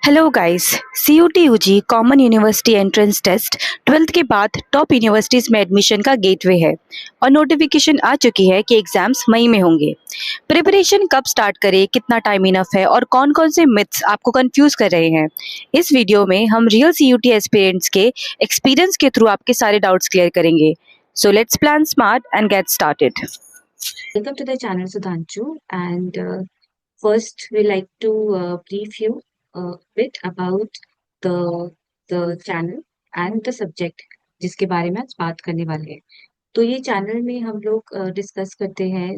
Hello guys. CUT UG common university entrance test 12th के बाद top universities में admission का गेटवे है और नोटिफिकेशन आ चुकी है कि एग्जाम्स मई में होंगे। प्रिपरेशन कब स्टार्ट करें, कितना टाइम इनफ है और कौन कौन से मिथ्स आपको कंफ्यूज कर रहे हैं, इस वीडियो में हम रियल सीयूटी एस्पिरेंट्स के एक्सपीरियंस के थ्रू आपके सारे डाउट्स क्लियर करेंगे। So let's plan smart and get started. Welcome to the channel, Sudhanshu. And first, we like to brief you a bit about the channel and the subject जिसके बारे में आज बात करने वाले हैं। तो ये चैनल में हम लोग डिस्कस करते हैं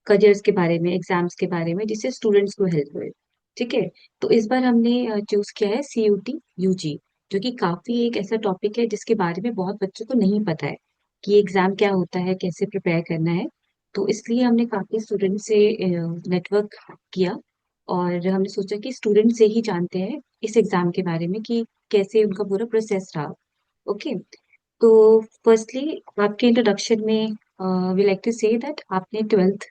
करियर्स के बारे में, एग्जाम्स के बारे में, जिससे स्टूडेंट्स को हेल्प हुए। ठीक है। तो इस बार हमने चूज किया है सीयूटी यूजी, जो कि काफी एक ऐसा टॉपिक है जिसके बारे में बहुत बच्चों को नहीं पता है कि एग्जाम क्या होता है, कैसे प्रिपेयर करना है। तो इसलिए हमने काफी स्टूडेंट से नेटवर्क किया और हमने सोचा कि स्टूडेंट से ही जानते हैं इस एग्जाम के बारे में कि कैसे उनका पूरा प्रोसेस रहा। ओके। तो फर्स्टली आपके इंट्रोडक्शन में we like to say that आपने 12th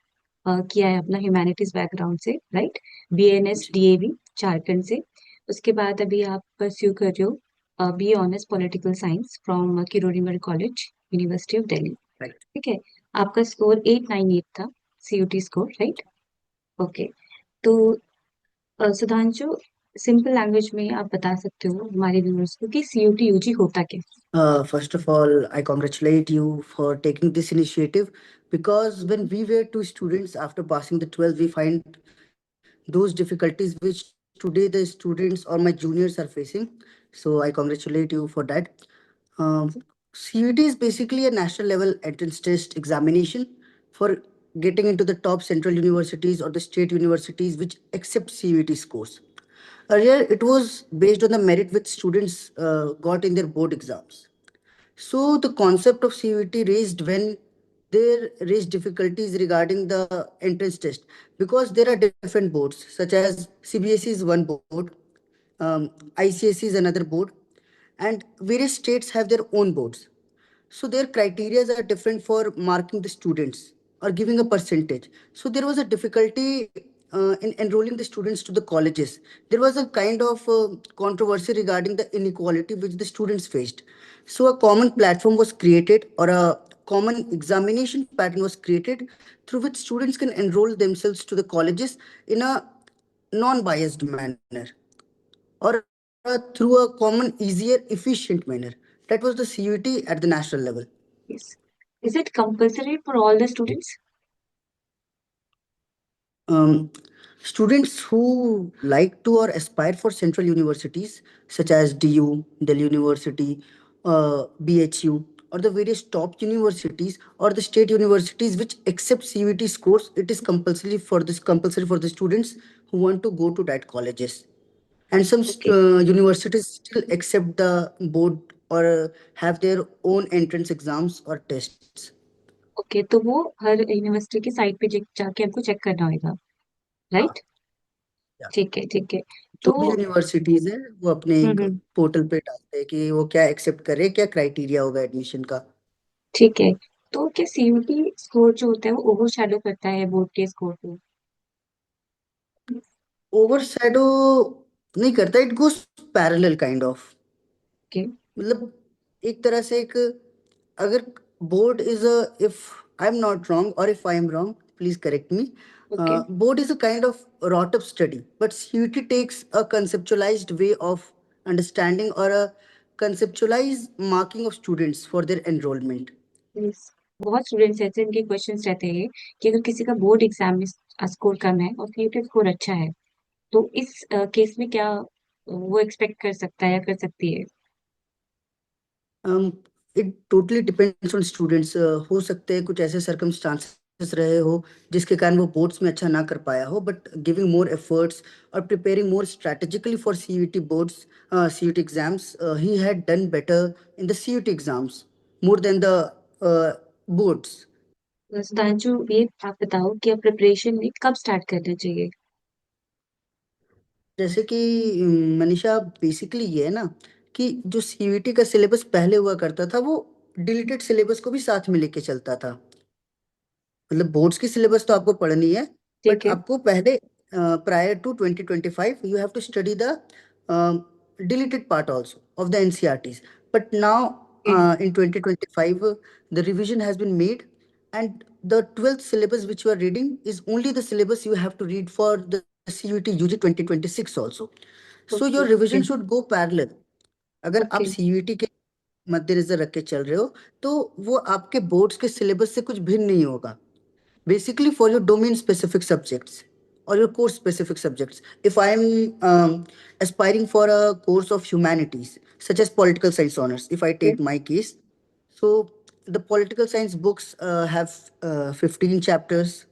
किया है अपना ह्यूमैनिटीज बैकग्राउंड से, राइट? बीएनएस जी डीएवी झारखंड से। उसके बाद अभी आप परस्यू कर रहे हो B honours political science from Kirorimal college, university of Delhi. Right. ठीक है। आपका स्कोर 898 था, सीयूटी स्कोर, राइट? ओके। तो सुधांशु, सिंपल लैंग्वेज में आप बता सकते हो हमारे व्यूअर्स को कि सीयूटी यूजी होता क्या? First of all, I congratulate you for taking this initiative because when we were two students after passing the 12, we find those difficulties which today the students or my juniors are facing. So I congratulate you for that. Um, CUT is basically a national level entrance test examination for getting into the top central universities or the state universities which accept CUT scores. Earlier, it was based on the merit which students got in their board exams. So the concept of CUT raised when there raised difficulties regarding the entrance test because there are different boards such as CBSE is one board, ICSE is another board, and various states have their own boards. So their criteria are different for marking the students or giving a percentage. So there was a difficulty in enrolling the students to the colleges. There was a kind of controversy regarding the inequality which the students faced. So a common platform was created or a common examination pattern was created through which students can enroll themselves to the colleges in a non-biased manner or through a common, easier, efficient manner. That was the CUT at the national level. Yes. Is it compulsory for all the students? Um, Students who like to or aspire for central universities such as DU, Delhi University, BHU, or the various top universities or the state universities which accept CUT scores, it is compulsory for the students who want to go to that colleges. And some Okay. universities still accept the board or have their own entrance exams or tests. Okay, तो वो हर university की site पे जाके हमको check करना होगा, हाँ, right? या ठीक है, ठीक है। जो तो भी यूनिवर्सिटीज है वो अपने एक हम्म, पोर्टल पे डालते हैं कि वो क्या एक्सेप्ट करे, क्या क्राइटेरिया होगा एडमिशन का। ठीक है। तो क्या सीयूटी स्कोर जो होता है वो ओवरशैडो करता है बोर्ड के स्कोर को? ओवरशैडो नहीं करता, it goes parallel kind of. Okay. मतलब एक तरह से एक, अगर board is a, if I am not wrong और if I am wrong please correct me, okay. Board is a kind of rote up study but CUT takes a conceptualized way of understanding or a conceptualized marking of students for their enrollment. Yes. बहुत students ऐसे इनके questions रहते हैं कि अगर किसी का board exam में स्कोर कम है और सीयूटी स्कोर अच्छा है, तो इस केस में क्या वो एक्सपेक्ट कर सकता है या कर सकती है? It totally depends on students. हो सकते हैं कुछ ऐसे सर्कमस्टांसेस रहे हो जिसके कारण वो बोर्ड्स में अच्छा ना कर पाया हो, बट गिविंग मोर एफर्ट्स और preparing more strategically for CUT boards, CUT exams, he had done better in the CUT exams more than the boards. Sudhanshu, ये आप बताओ कि अब प्रिपरेशन में कब स्टार्ट करना चाहिए? जैसे कि मनीषा, बेसिकली ये है ना कि जो CUT का सिलेबस पहले हुआ करता था वो डिलीटेड सिलेबस को भी साथ में लेके चलता था। मतलब बोर्ड्स की सिलेबस तो आपको पढ़नी है, बट ठीक है। आपको पहले prior to 2025, you have to study the deleted part also of the NCRTs. But now in 2025, the revision has been made, and the 12th syllabus which you are reading is only the syllabus you have to read for the CUT UG 2026 also. So your Okay. revision should go parallel. अगर आप Okay. CUT के मद्देनजर रख के चल रहे हो तो वो आपके बोर्ड्स के सिलेबस से कुछ भिन्न नहीं होगा. Basically for your domain specific subjects or your course specific subjects. If I am aspiring for a course of humanities such as political science honors, if I Okay. take my case, so the political science books have 15 chapters.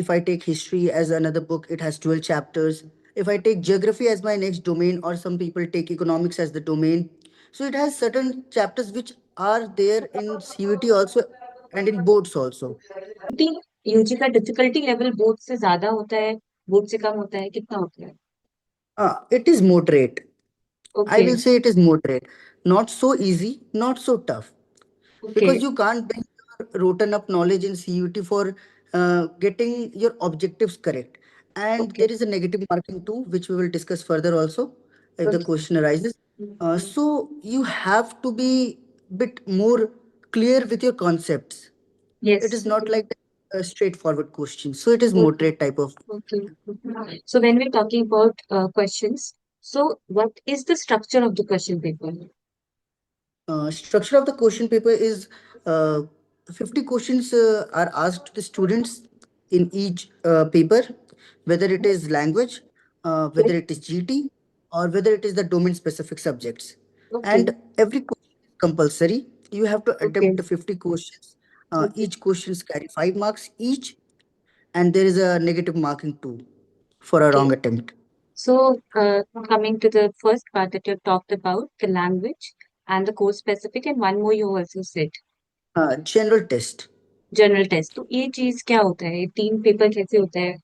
If I take history as another book, it has 12 chapters. If I take geography as my next domain, or some people take economics as the domain, so it has certain chapters which are there in CUT also and in boards also. UG का difficulty level board से ज्यादा होता है, board से कम होता है, कितना होता है? It is moderate. I okay. will say it is moderate. Not so easy, not so tough. Okay. Because you can't bring your rotten up knowledge in CUT for getting your objectives correct. And okay. there is a negative marking too, which we will discuss further also if the question arises. So you have to be bit more clear with your concepts. Yes. It is not like a straightforward question. So it is moderate type of. Okay. So when we're talking about questions, so what is the structure of the question paper? Structure of the question paper is 50 questions are asked to the students in each paper, whether it is language, whether it is GT, or whether it is the domain specific subjects. Okay. And every question is compulsory. You have to Okay. attempt the 50 questions. Okay. Each questions carry 5 marks each, and there is a negative marking too for a Okay. wrong attempt. So coming to the first part that you talked about, the language and the course specific, and one more you also said, General test. General test. तो ये चीज क्या होता है, ये तीन paper कैसे होता है?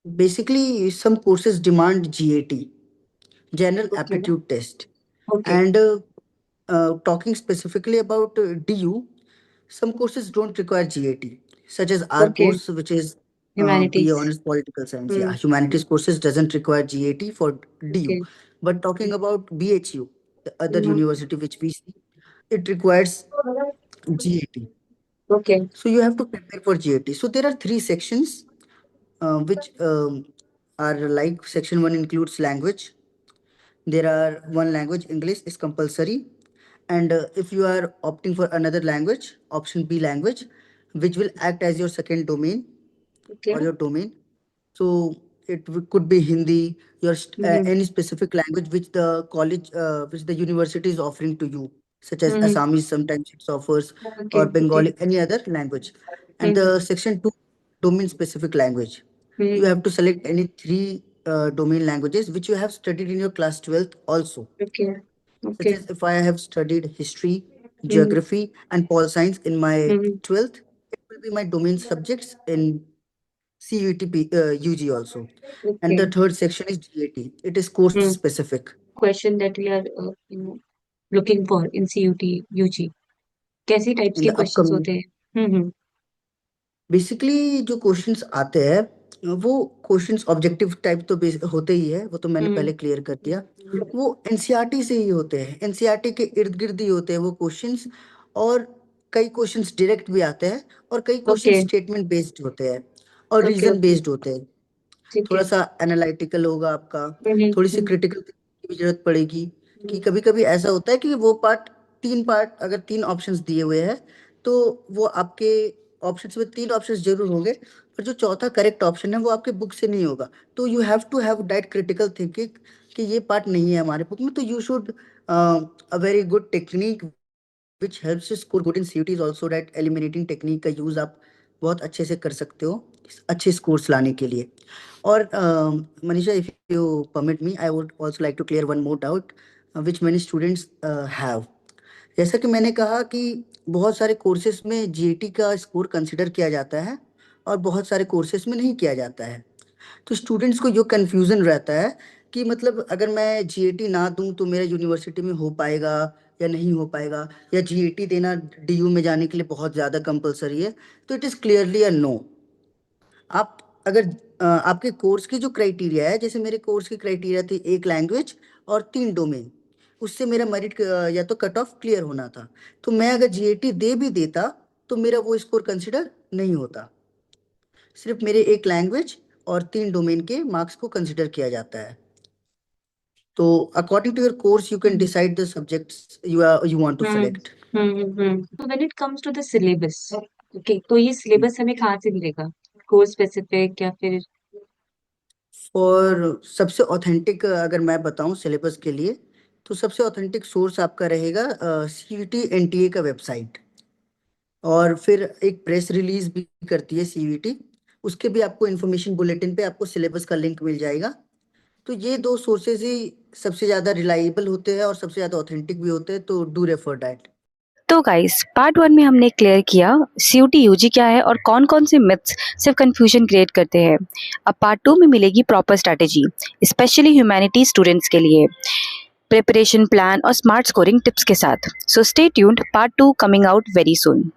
Basically, some courses demand GAT, General okay. Aptitude Test. Okay. And talking specifically about DU, some courses don't require GAT, such as our okay. course, which is BA humanities. Honors Political Science. Yeah, humanities courses doesn't require GAT for DU. Okay. But talking about BHU, the other university which we see, it requires GAT. Okay. So you have to prepare for GAT. So there are three sections, which are like section one includes language. There are one language, English is compulsory. And if you are opting for another language, option B language, which will act as your second domain okay. or your domain. So it could be Hindi, any specific language which the college, which the university is offering to you, such as Assamese sometimes it offers, okay. or okay. Bengali, any other language. And the section two, domain specific language. You have to select any three domain languages which you have studied in your class 12th also. Okay. Such okay. as if I have studied history, geography, and pol science in my 12th, it will be my domain subjects in CUT UG also. And okay. the third section is GAT. It is course specific. Question that we are looking for in CUT UG, कैसी types In के the questions upcoming, होते हैं? हम्म. Basically जो questions आते हैं वो questions objective type तो होते ही है, वो तो मैंने पहले क्लियर कर दिया. वो एनसीईआरटी से ही होते हैं, एनसीईआरटी के इर्द गिर्द ही होते हैं वो क्वेश्चंस. और कई क्वेश्चंस डायरेक्ट भी आते हैं और कई क्वेश्चन ओके. स्टेटमेंट बेस्ड होते हैं और ओके. Reason okay. बेस्ड होते हैं. ठीक थोड़ा है. सा एनालिटिकल होगा आपका, हम्म. थोड़ी सी क्रिटिकल की भी जरूरत पड़ेगी. कि कभी कभी ऐसा होता है कि वो पार्ट अगर तीन ऑप्शंस दिए हुए हैं तो वो आपके ऑप्शंस में तीन ऑप्शंस जरूर होंगे, पर जो चौथा करेक्ट ऑप्शन है वो आपके बुक से नहीं होगा. तो you have to have that critical thinking कि ये पार्ट नहीं है हमारे बुक में, तो you should a very good technique which helps you score good in CUT is also that eliminating technique का यूज आप बहुत अच्छे से कर सकते हो अच्छे स्कोर्स लाने के लिए. और Manisha, if you permit me, I would also like to clear one more doubt which many students have. जैसा कि मैंने कहा कि बहुत सारे कोर्सेज में जीएटी का स्कोर कंसिडर किया जाता है और बहुत सारे कोर्सेज में नहीं किया जाता है. तो स्टूडेंट्स को यो कंफ्यूजन रहता है कि मतलब अगर मैं जीएटी ना दूं तो मेरा यूनिवर्सिटी में हो पाएगा या नहीं हो पाएगा, या जीएटी देना डीयू में जाने के लिए बहुत ज़्यादा कंपलसरी है. तो it is clearly a no. आप अगर आपके कोर्स की जो क्राइटेरिया है, जैसे मेरे कोर्स की क्राइटेरिया थी 1 लैंग्वेज और 3 डोमेन, उससे मेरा मेरिट या तो कट ऑफ क्लियर होना था। तो मैं अगर जीएटी दे भी देता तो मेरा वो स्कोर कंसिडर नहीं होता। सिर्फ मेरे 1 लैंग्वेज और 3 डोमेन के मार्क्स को कंसिडर किया जाता है। तो according to your course you can decide the subjects you want to select. तो when it comes to the syllabus, okay, तो ये सिलेबस हमें कहाँ से मिलेगा? कोर्स स्पेसिफिक या फिर? और सबसे ऑथेंटिक अगर मैं बताऊं सिलेबस के लिए, तो सबसे ऑथेंटिक सोर्स आपका रहेगा सीयूटी एनटीए का वेबसाइट, और फिर एक प्रेस रिलीज भी करती है सीयूटी, उसके भी आपको इन्फॉर्मेशन बुलेटिन पे आपको सिलेबस का लिंक मिल जाएगा। तो ये 2 सोर्सेज ही सबसे ज़्यादा रिलायबल होते हैं और सबसे ज़्यादा ऑथेंटिक भी होते हैं, तो डू रेफर दैट। तो गाइस, पार्ट 1 में हमने क्लियर किया सीयूटी यूजी क्या है और कौन-कौन से मिथ्स सिर्फ कंफ्यूजन क्रिएट करते हैं। अब पार्ट 2 में मिलेगी proper strategy, specially humanity students के लिए, प्रिपरेशन प्लान और स्मार्ट स्कोरिंग टिप्स के साथ। So stay tuned, part 2 coming out very soon.